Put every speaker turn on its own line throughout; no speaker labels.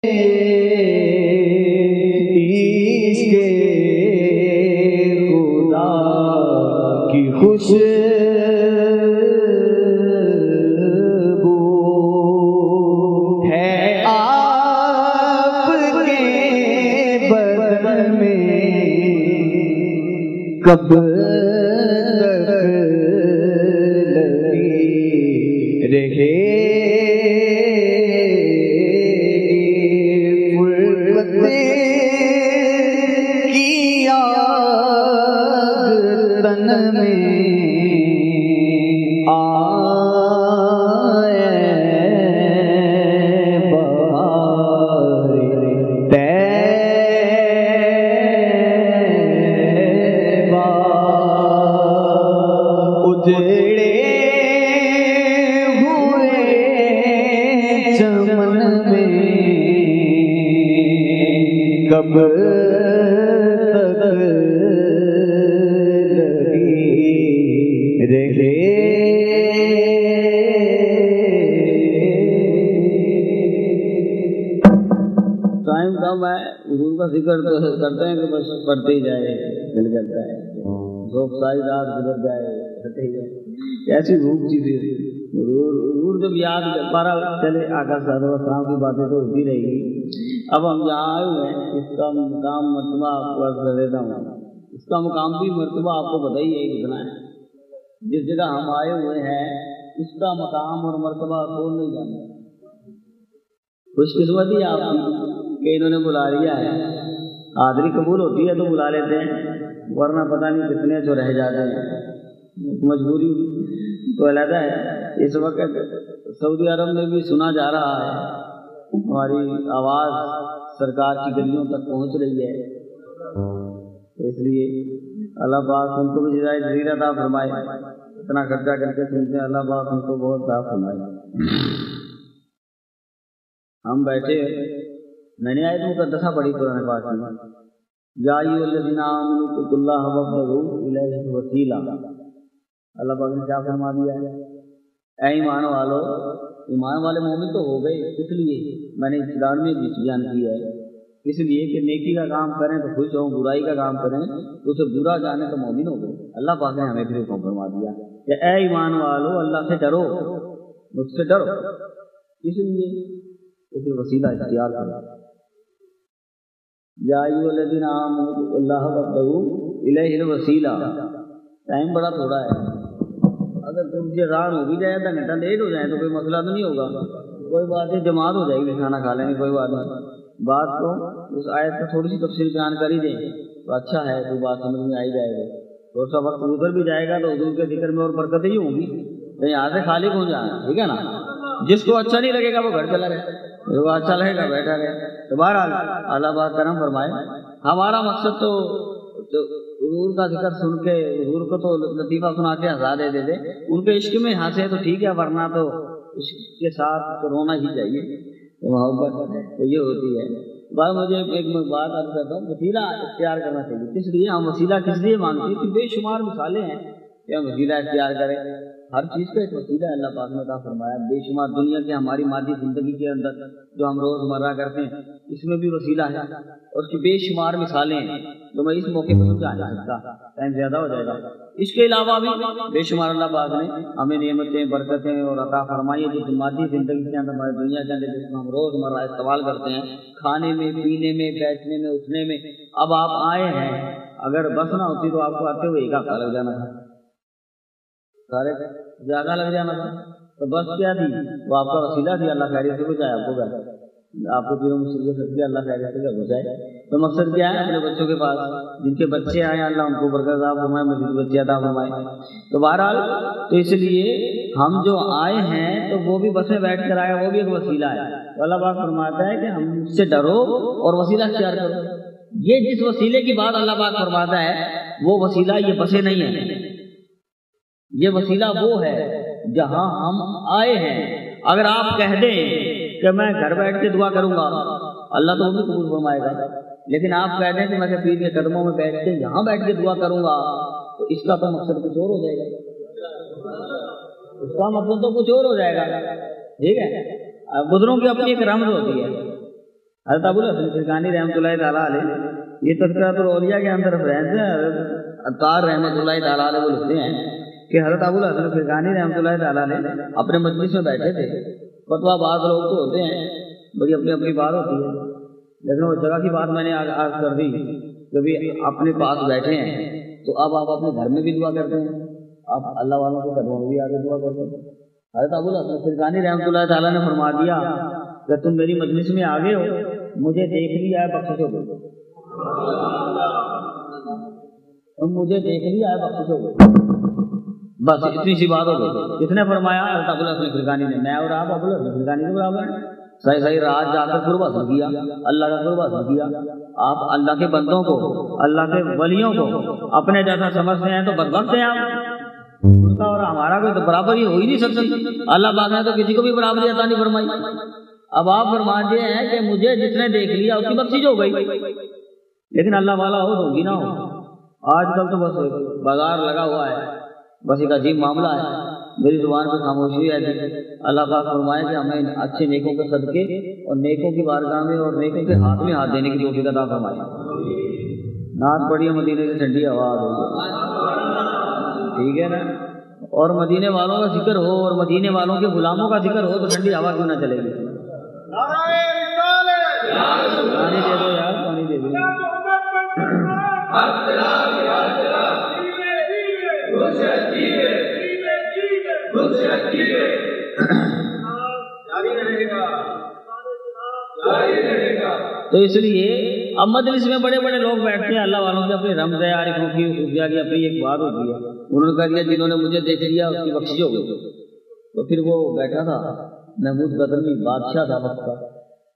عشق خدا کی خوشبو ہے آپ کے بدن میں، کب تک لگی رہے کب تک لگی رہے ٹائم کم ہے، حضور کا ذکر کرتے ہیں کہ بس پڑھتے ہی جائے، دل کرتا ہے ذوق ساری رات گزر جائے پڑھتے ہی جائے، ایسی بھوک چیزیں حضور جب یاد پارا چلے آقا صلی اللہ علیہ وسلم کی باتیں تو ہوتی رہے گی۔ اب ہم جہاں آئے ہوئے ہیں اس کا مقام مرتبہ آپ کو عرض کر دیتا ہوں، اس کا مقام بھی مرتبہ آپ کو پتہ ہی ہے کتنا ہے۔ جس جگہ ہم آئے ہوئے ہیں اس کا مقام اور مرتبہ کون نہیں جانتا۔ خوش قسمتی آپ کی کہ انہوں نے بلا لیا ہے، حاضری قبول ہوتی ہے تو بلا لیتے ہیں، ورنہ پتہ نہیں کتنے جو رہ جاتے ہیں، مجبوری تو علیحدہ ہے۔ اس وقت سعودی عرب میں بھی سنا جا رہا ہے، ہماری آواز سرکار کی گلیوں تک پہنچ رہی ہے، اس لیے اللہ پاک ان کو بھی جزائے جزیرہ عطا فرمائے، اتنا خرچہ کر کے سنتے ہیں، اللہ پاک ان کو بہت عطا فرمائے۔ ہم بیٹھے میں نے آیت مقدسہ پڑھی قرآن پاک میں، یا ایھا الذین آمنوا اتقوا اللہ وابتغوا الیہ الوسیلہ، اللہ پاک نے کیا فرما دیا ہے؟ اے ایمان والو، ایمان والے مومن تو ہو گئے، اس لیے میں نے ابتدا میں بھی بیان کیا ہے، اس لیے کہ نیکی کا کام کریں تو خوش ہوں، برائی کا کام کریں تو اسے برا جانے تو مومن ہو گئے۔ اللہ پاک نے ہمیں پھر حکم فرما دیا کہ اے ایمان والو اللہ سے ڈرو، مجھ سے ڈرو، اس لیے اسے وسیلہ اختیار کرو۔ یا ایھا الذین آمنوا اتقوا اللہ وابتغوا الیہ الوسیلہ، ٹائم بڑا تھوڑا ہے، اگر تم سے رات ہو بھی جائے آدھا گھنٹہ لیٹ ہو جائے تو کوئی مسئلہ تو نہیں ہوگا، کوئی بات نہیں، جماعت ہو جائے گی، کھانا کھا لیں گے، کوئی بات نہیں۔ بات تو اس آیت کو تھوڑی سی تفصیل بیان کر ہی دیں تو اچھا ہے، کوئی بات سمجھ میں آئی جائے گی، تھوڑا سا وقت گزر بھی جائے گا تو حضور کے ذکر میں اور برکتیں ہی ہوں گی، تو یہاں سے خالی کون جانا، ٹھیک ہے نا؟ جس کو اچھا نہیں لگے گا وہ گھر چلا رہے، جو اچھا لگے گا بیٹھا رہے۔ تو بہرحال اللہ پاک کرم فرمائے، ہمارا مقصد تو حضور کا ذکر سن کے حضور کو تو لطیفہ سنا کے ہنسا دے دیتے، ان کے عشق میں ہنسے تو ٹھیک ہے، ورنہ تو عشق کے ساتھ تو رونا ہی چاہیے، محبت تو یہ ہوتی ہے۔ بھائی مجھے ایک بات عرض کرتا ہوں، وسیلہ اختیار کرنا چاہیے، کس لیے ہم وسیلہ کس لیے مانگتے ہیں کہ بے شمار مثالیں ہیں کہ ہم وسیلہ اختیار کریں، ہر چیز کا ایک وسیلہ اللہ پاک نے عطا فرمایا، بے شمار دنیا کے ہماری مادی زندگی کے اندر جو ہم روز مرہ کرتے ہیں اس میں بھی وسیلہ ہے، اور اس کی بے شمار مثالیں ہیں جو میں اس موقع پر سمجھا نہیں سکتا، ٹائم زیادہ ہو جائے گا۔ اس کے علاوہ بھی بے شمار اللہ پاک نے ہمیں نعمتیں، برکتیں اور عطا فرمائی ہے جو مادی زندگی کے اندر، ہماری دنیا کے اندر، جس میں ہم روز مرہ استعمال کرتے ہیں، کھانے میں، پینے میں، بیٹھنے میں، اٹھنے میں۔ اب آپ آئے ہیں، اگر بس نہ ہوتی تو آپ کو آتے ہوئے ایک ہفتہ لگ جانا تھا، سارے زیادہ لگ جانا تھا، تو بس کیا تھی وہ آپ کا وسیلہ تھی، اللہ خیریت سے پہنچائے آپ کو گھر، آپ کو جو مصیبت سکتی ہے اللہ خیریت سے پہنچائے۔ تو مقصد کیا ہے؟ اپنے بچوں کے پاس جن کے بچے آئے اللہ ان کو برکت عطا فرمائے، مزید بچے عطا فرمائے۔ تو بہرحال تو اس لیے ہم جو آئے ہیں تو وہ بھی بس میں بیٹھ کر آئے، وہ بھی ایک وسیلہ ہے۔ تو اللہ پاک فرماتا ہے کہ ہم سے ڈرو اور وسیلہ اختیار کرو۔ یہ جس وسیلے کی بات اللہ پاک فرماتا ہے وہ وسیلہ یہ بسیں نہیں ہے، یہ وسیلہ وہ ہے جہاں ہم آئے ہیں۔ اگر آپ کہہ دیں کہ میں گھر بیٹھ کے دعا کروں گا، اللہ تو وہ بھی قبول فرمائے گا، لیکن آپ کہہ دیں کہ میں پیر کے قدموں میں بیٹھ کے یہاں بیٹھ کے دعا کروں گا، تو اس کا تو مقصد کچھ اور ہو جائے گا، اس کا مقصد تو کچھ اور ہو جائے گا، ٹھیک ہے؟ بزرگوں کی اپنی ایک رمز ہوتی ہے، حضرت ابو الحسن فرقانی رحمۃ اللہ تعالیٰ علیہ یہ تذکرۃ الاولیاء کے اندر ریفرنس ہے. عطار رحمۃ اللہ تعالیٰ علیہ وہ لکھتے ہیں کہ حضرت ابو الحسن فرقانی رحمۃ اللہ تعالیٰ علیہ اپنے مجلس میں بیٹھے تھے. فتویٰ بعض لوگ تو ہوتے ہیں بڑی اپنی اپنی بات ہوتی ہے، لیکن وہ جگہ کی بات میں نے آج کر دی کہ بھی اپنے پاس بیٹھے ہیں تو اب آپ اپنے گھر میں بھی دعا کرتے ہیں، آپ اللہ والوں کے قدموں میں بھی آگے دعا کرتے ہیں. حضرت ابو الحسن فرقانی رحمۃ اللہ تعالیٰ نے فرما دیا کہ تم میری مجلس میں آگے ہو، مجھے دیکھ لیا ہے بخشش ہو گئی، تم مجھے دیکھ لیا ہے بخشش ہو گئی، بس اتنی سی بات ہو گئی. کس نے فرمایا؟ حضرت ابو الحسن فرقانی نے. میں اور آپ ابو الحسن فرقانی کے برابر ہیں. صحیح صحیح رات جا کر قرب حاصل کیا، اللہ کا قرب حاصل کیا. آپ اللہ کے بندوں کو، اللہ کے ولیوں کو اپنے جیسا سمجھتے ہیں تو بدبخت ہیں آپ. اس کا اور ہمارا کوئی تو برابری ہو ہی نہیں سکتی. اللہ پاک نے تو کسی کو بھی برابری عطا نہیں فرمائی. اب آپ فرماتے ہیں کہ مجھے جس نے دیکھ لیا اس کی بخشش ہو گئی، لیکن اللہ والا ہو تو ہوگی نہ ہو. آج کل تو بس بازار لگا ہوا ہے، بس ایک عجیب معاملہ ہے. میری زبان پہ خاموشی ہے. اللہ پاک فرمائے کہ ہمیں اچھے نیکوں کے صدقے اور نیکوں کی بارگاہ میں اور نیکوں کے ہاتھ میں ہاتھ دینے کی توفیق عطا فرمائے. نعت پڑھیے مدینے کی ٹھنڈی آواز ہو، ٹھیک ہے نا. اور مدینے والوں کا ذکر ہو اور مدینے والوں کے غلاموں کا ذکر ہو تو ٹھنڈی ہوا کیوں نہ چلے گی. پانی دے دو یار، پانی دے دو. تو اس لیے اب مجلس میں بڑے بڑے لوگ بیٹھتے ہیں اللہ والوں کے، اپنے رمز عارفوں کی خفیہ کی اپنی ایک بات ہوتی ہے. انہوں نے کہا دیا جنہوں نے مجھے دیکھ لیا اس کی بخشش ہو گئی. تو پھر وہ بیٹھا تھا محمود غزنوی، بادشاہ تھا وقت کا،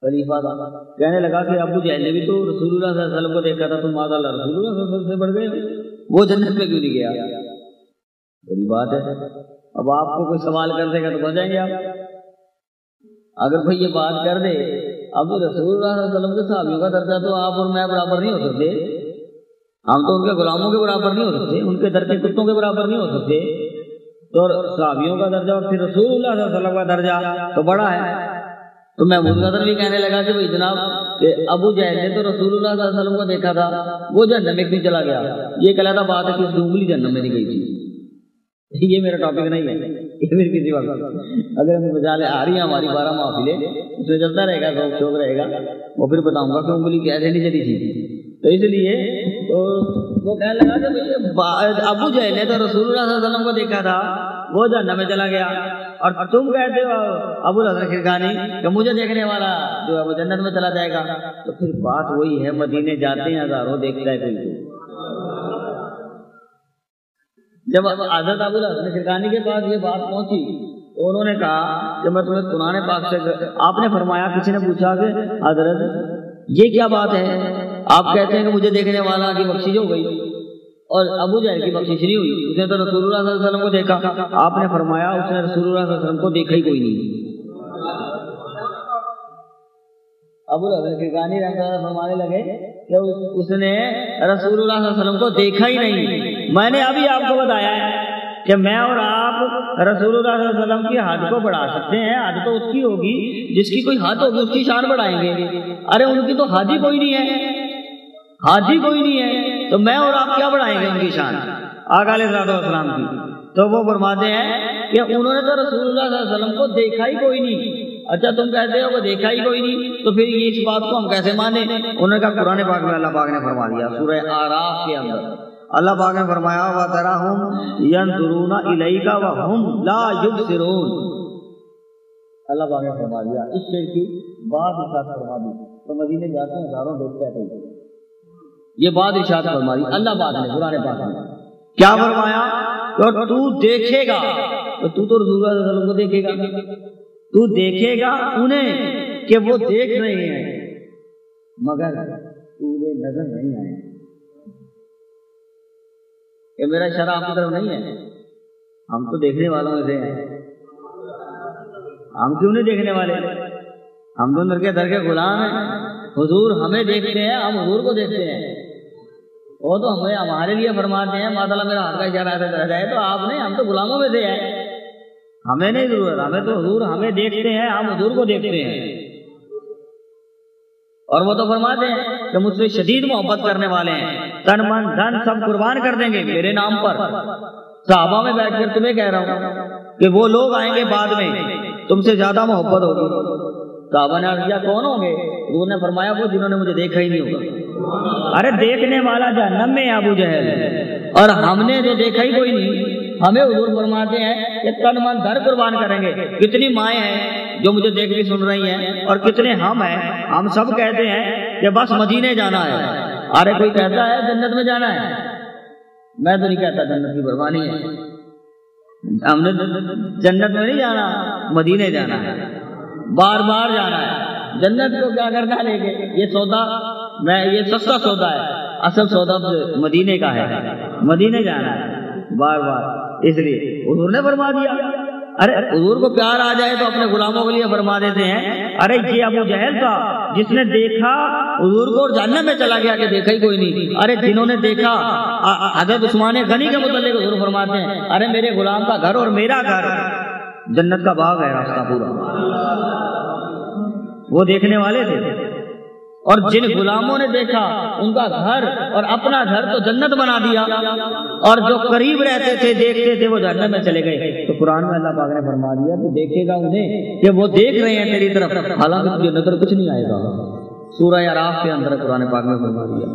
خلیفہ تھا. کہنے لگا کہ ابو جہل نے بھی تو رسول اللہ صلی اللہ علیہ وسلم کو دیکھا تھا، تم ماذا اللہ رسول اللہ صلی اللہ علیہ وسلم سے بڑھ گئے، وہ جنت میں کیوں نہیں گیا؟ بڑی بات ہے. اب آپ کو کوئی سوال کر دے گا تو بچ جائیں گے آپ. اگر کوئی یہ بات کر دے اب رسول اللہ صلی اللہ علیہ وسلم کے صحابیوں کا درجہ تو آپ اور میں برابر نہیں ہو سکتے، ہم تو ان کے غلاموں کے برابر نہیں ہو سکتے، ان کے در کے کتوں کے برابر نہیں ہو سکتے. تو صحابیوں کا درجہ اور پھر رسول اللہ صلی اللہ علیہ وسلم کا درجہ تو بڑا ہے. تو میں مجھے بھی کہنے لگا کہ بھائی جناب کہ ابو جہل نے تو رسول اللہ صلی اللہ علیہ وسلم کو دیکھا تھا، وہ جہنم میں کیوں چلا گیا؟ یہ کہلاتا بات ہے کہ اس کی انگلی جہنم میں نہیں گئی تھی. یہ میرا ٹاپک نہیں ہے، یہ میری کسی وقت اگر ہمیں مثالیں آ رہی ہیں ہماری 12 محفلیں اس میں چلتا رہے گا، شوق رہے گا، وہ پھر بتاؤں گا کہ انگلی کیسے نہیں چلی تھی. تو اس لیے تو وہ کہنے لگا کہ ابو جہل نے تو رسول اللہ صلی اللہ علیہ وسلم کو دیکھا تھا، وہ جہنم میں چلا گیا، اور تم کہتے ہو ابو الحسن فرقانی کہ مجھے دیکھنے والا جو ہے وہ جنت میں چلا جائے گا. تو پھر بات وہی ہے، مدینے جاتے ہیں ہزاروں، دیکھتا ہے کوئی. جب حضرت ابو الحسن فرقانی کے پاس یہ بات پہنچی تو انہوں نے کہا کہ میں تمہیں قرآن پاک سے، آپ نے فرمایا، کسی نے پوچھا کہ حضرت یہ کیا بات ہے، آپ کہتے ہیں کہ مجھے دیکھنے والا کی بخشش ہو گئی اور ابو جہل کی بخشش نہیں ہوئی، اس نے تو رسول اللہ صلی اللہ علیہ وسلم کو دیکھا. آپ نے فرمایا اس نے رسول اللہ صلی اللہ علیہ وسلم کو دیکھا ہی کوئی نہیں. ابو الحسن فرقانی رحمۃ اللہ فرمانے لگے کہ اس نے رسول اللہ صلی اللہ علیہ وسلم کو دیکھا ہی نہیں. میں نے ابھی آپ کو بتایا ہے کہ میں اور آپ رسول اللہ صلی اللہ علیہ وسلم کی حد کو بڑھا سکتے ہیں. حد تو اس کی ہوگی جس کی کوئی حد ہوگی، اس کی شان بڑھائیں گے. ارے ان کی تو حد ہی کوئی نہیں ہے، حد ہی کوئی نہیں ہے، تو میں اور آپ کیا بڑھائیں گے ان کی شان آقا علیہ السلام کی. تو وہ فرماتے ہیں کہ انہوں نے تو رسول اللہ صلی اللہ علیہ وسلم کو دیکھا ہی کوئی نہیں. اچھا تم کہتے ہو کہ دیکھا ہی کوئی نہیں، تو پھر یہ اس بات کو ہم کیسے مانیں؟ انہوں نے کہا قرآن پاک میں اللہ پاک نے فرما دیا سورہ اعراف کے اندر، اللہ پاک نے فرمایا وَتَرَاهُمْ يَنْظُرُونَ إِلَيْكَ وَهُمْ لَا يُبْصِرُونَ. اللہ پاک نے فرما دیا اس شعر کی بات ارشاد فرما دی. تو مدینے جاتے ہیں ہزاروں دیکھتے ہیں، یہ بات ارشاد فرما دی اللہ پاک نے قرآن پاک میں. کیا فرمایا؟ تو دیکھے گا، تو رسول اللہ صلی اللہ علیہ وسلم کو دیکھے گا، تو دیکھے گا انہیں کہ وہ دیکھ رہے ہیں مگر تجھے نظر نہیں آئے. یہ میرا اشارہ آپ کی طرف نہیں ہے، ہم تو دیکھنے والوں میں سے ہیں. ہم کیوں نہیں دیکھنے والے؟ ہم تو در کے غلام ہیں. حضور ہمیں دیکھتے ہیں، ہم حضور کو دیکھتے ہیں. وہ تو ہمیں ہمارے لیے فرماتے ہیں ماشاء اللہ میرا ہاتھ کا اشارہ ایسا کرا جائے، تو آپ نہیں، ہم تو غلاموں میں سے ہیں، ہمیں نہیں ضرورت. ہمیں تو حضور ہمیں دیکھتے ہیں، ہم حضور کو دیکھتے ہیں. اور وہ تو فرماتے ہیں کہ مجھ سے شدید محبت کرنے والے ہیں، تن من دھن سب قربان کر دیں گے میرے نام پر۔ صحابہ میں بیٹھ کر تمہیں کہہ رہا ہوں کہ وہ لوگ آئیں گے بعد میں تم سے زیادہ محبت ہوگی۔ صحابہ نے عرض کیا کون ہوں گے؟ حضور نے فرمایا وہ جنہوں نے مجھے دیکھا ہی نہیں ہوگا۔ ارے دیکھنے والا جہنم میں ابو جہل، اور ہم نے جو دیکھا ہی کوئی نہیں۔ ہمیں حضور فرماتے ہیں کہ تن من دھن قربان کریں گے۔ کتنی مائیں ہیں جو مجھے دیکھ کے سن رہی ہیں، اور کتنے ہم ہیں، ہم سب کہتے ہیں کہ بس مدینے جانا ہے۔ ارے کوئی کہتا ہے جنت میں جانا ہے، میں تو نہیں کہتا جنت کی قربانی ہے، ہم نے جنت میں نہیں جانا، مدینے جانا ہے، بار بار جانا ہے۔ جنت کو کیا کرنا لے کے، یہ سودا میں یہ سستا سودا ہے، اصل سودا مدینے کا ہے، مدینے جانا ہے بار بار۔ اس لیے حضور نے فرما دیا۔ ارے حضور کو پیار آ جائے تو اپنے غلاموں کے لیے فرما دیتے ہیں، ارے یہ ابو جہل تھا جس نے دیکھا حضور کو اور جہنم میں چلا گیا کہ دیکھا ہی کوئی نہیں۔ ارے جنہوں نے دیکھا، حضرت عثمان غنی کے متعلق حضور فرماتے ہیں، ارے میرے غلام کا گھر اور میرا گھر جنت کا باغ ہے، راستہ پورا۔ وہ دیکھنے والے تھے، اور جن غلاموں نے دیکھا ان کا گھر اور اپنا گھر تو جنت بنا دیا، اور جو قریب رہتے تھے دیکھتے تھے وہ جہنم میں چلے گئے۔ تو قرآن میں اللہ پاک نے فرما دیا تو دیکھے گا انہیں کہ وہ دیکھ رہے ہیں تیری طرف، حالانکہ تجھے نظر کچھ نہیں آئے گا۔ سورہ اعراف کے اندر قرآن پاک میں فرما دیا۔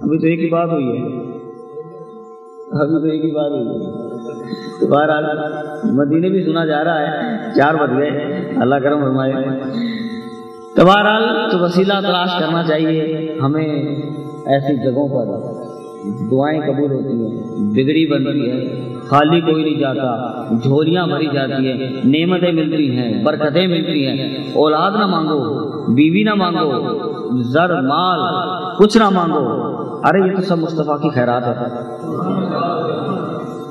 ابھی تو ایک ہی بات ہوئی ہے، تو بہرحال مدینے بھی سنا جا رہا ہے، 4 بج گئے، اللہ کرم فرمائے۔ تو بہرحال تو وسیلہ تلاش کرنا چاہیے ہمیں، ایسی جگہوں پر دعائیں قبول ہوتی ہیں، بگڑی بنتی ہے، خالی کوئی نہیں جاتا، جھولیاں بھری جاتی ہیں، نعمتیں ملتی ہیں، برکتیں ملتی ہیں۔ اولاد نہ مانگو، بیوی نہ مانگو، زر مال کچھ نہ مانگو، ارے یہ تو سب مصطفیٰ کی خیرات ہے،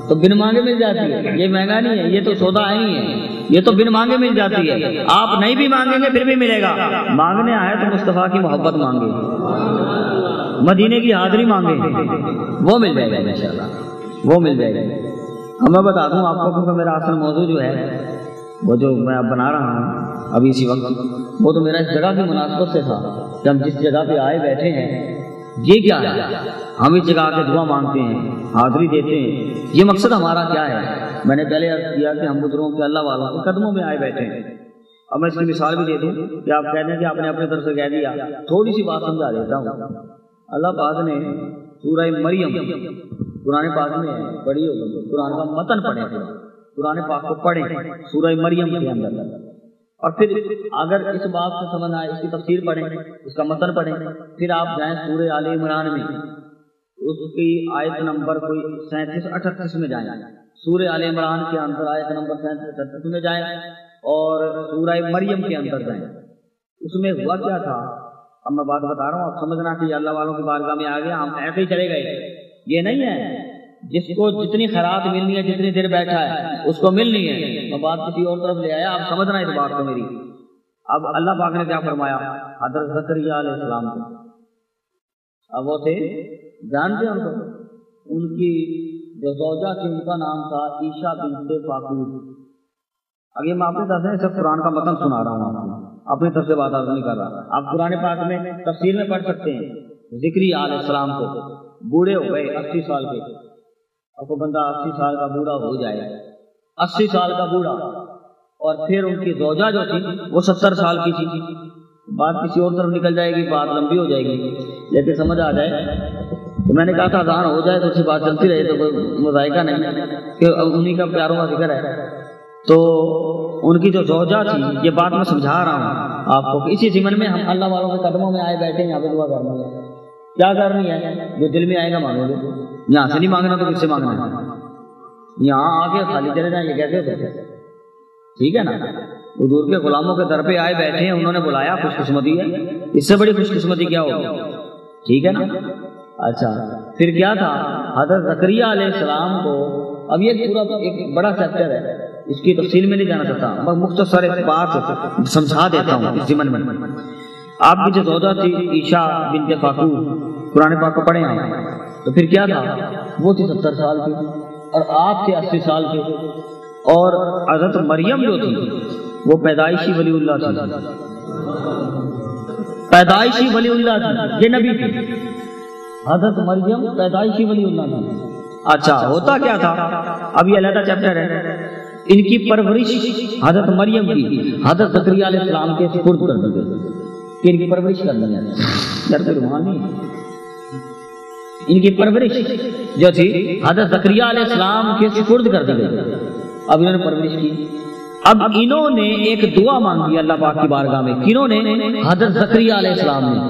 تو بن مانگے مل جاتی ہے۔ یہ مہنگا نہیں ہے، یہ تو سودا نہیں ہے، یہ تو بن مانگے مل جاتی ہے۔ آپ نہیں بھی مانگیں گے پھر بھی ملے گا۔ مانگنے آئے تو مصطفیٰ کی محبت مانگے، مدینے کی حاضری مانگے، وہ مل جائے گا انشاءاللہ، وہ مل جائے گا۔ اب میں بتا دوں آپ کو، کیونکہ میرا اصل موضوع جو ہے وہ جو میں اب بنا رہا ہوں ابھی اسی وقت، وہ تو میرا اس جگہ کی مناسبت سے تھا کہ ہم جس جگہ پہ آئے بیٹھے ہیں، یہ کیا ہے، ہم اس جگہ کے دعا مانگتے ہیں، حاضری دیتے ہیں، یہ مقصد ہمارا کیا ہے۔ میں نے پہلے عرض کیا کہ ہم بزرگوں کے اللہ والوں کے قدموں میں آئے بیٹھے ہیں۔ اب میں اس کی مثال بھی دے دوں کہ آپ کہتے ہیں کہ آپ نے اپنے طرف سے کہہ دیا، تھوڑی سی بات سمجھا دیتا ہوں۔ اللہ پاک نے سورہ مریم قرآن پاک میں پڑھی ہوگی، قرآن کا متن پڑھیں، قرآن پاک کو پڑھیں سورہ مریم کے اندر، اور پھر اگر اس بات کو سمجھ آئے اس کی تفسیر پڑھیں، اس کا متن پڑھیں، پھر آپ جائیں سورہ آل عمران میں، اس کی آیت نمبر کوئی 37-38 میں جائیں، سورہ آل عمران کے اندر آیت نمبر 37-38 میں جائیں، اور سورہ مریم کے اندر جائیں۔ اس میں ہوا کیا تھا، اب میں بات بتا رہا ہوں، آپ سمجھنا کہ اللہ والوں کی بارگاہ میں آ گیا ہم ایسے ہی چلے گئے، یہ نہیں ہے۔ جس کو جتنی خیرات ملنی ہے، جتنی دیر بیٹھا ہے اس کو ملنی ہے۔ میں بات کسی اور طرف لے آیا، آپ سمجھنا اس بات کو میری۔ اب اللہ پاک نے کیا فرمایا حضرت زکریا علیہ السلام کو، اب وہ تھے جانتے ہیں ان کو، ان کی جو زوجہ تھی ان کا نام تھا عیشا بنت فاقور۔ اگے میں آپ کے ساتھ سب قرآن کا متن سنا رہا ہوں، آپ اپنی طرف سے بات نہیں کر رہا۔ آپ قرآن پاک میں تفسیر میں پڑھ سکتے ہیں، زکریا علیہ السلام کو بوڑھے ہو گئے 80 سال کے، اور کوئی بندہ 80 سال کا بوڑھا ہو جائے، 80 سال کا بوڑھا، اور پھر ان کی زوجہ جو تھی وہ 70 سال کی تھی۔ بات کسی اور طرف نکل جائے گی، بات لمبی ہو جائے گی، لیکن سمجھ آ جائے تو میں نے کہا تھا اذان ہو جائے تو اچھی بات چلتی رہے تو کوئی مذائقہ نہیں، کہ انہی کا پیاروں کا ذکر ہے۔ تو ان کی جو زوجہ تھی، یہ بات میں سمجھا رہا ہوں آپ کو کہ اسی ضمن میں ہم اللہ والوں کے قدموں میں آئے بیٹھے، یہاں پہ دعا کرنا ہے، کیا کرنی ہے، جو دل میں آئے گا مانگو گے، یہاں سے نہیں مانگنا تو کس سے مانگنا ہے، یہاں آ کے خالی چلے جائیں، یہ کیسے ہو سکتا ہے؟ ٹھیک ہے نا، حضور کے غلاموں کے در پہ آئے بیٹھے ہیں، انہوں نے بلایا، خوش قسمتی ہے، اس سے بڑی خوش قسمتی کیا ہوگی؟ ٹھیک ہے نا۔ اچھا پھر کیا تھا، حضرت زکریا علیہ السلام کو، اب یہ پورا ایک بڑا چیپٹر ہے، اس کی تفصیل میں نہیں جانا چاہتا، میں مختصر بات سمجھا دیتا ہوں اس ضمن میں۔ آپ کی جو زوجہ تھی عیشا بنت فاقور، قرآن پاک کو پڑھیں آپ، تو پھر کیا تھا، وہ تھی 70 سال کی اور آپ تھے 80 سال کے، اور حضرت مریم جو تھی وہ پیدائشی ولی اللہ تھی، پیدائشی ولی اللہ تھی، یہ نبی تھی، حضرت مریم پیدائشی ولی اللہ تھی۔ اچھا ہوتا کیا تھا، اب یہ علیحدہ چیپٹر ہے۔ ان کی پرورش حضرت مریم کی حضرت زکریا علیہ السلام کے سپرد کر دی گئی کہ ان کی پرورش کرنی ہے، یار کوئی روحان نہیں ہے۔ ان کی پرورش جو تھی حضرت زکریا علیہ السلام کے سپرد کر دی گئی، اب انہوں نے پرورش کی۔ اب انہوں نے ایک دعا مانگی اللہ پاک کی بارگاہ میں، کنہوں نے؟ حضرت زکریا علیہ السلام نے۔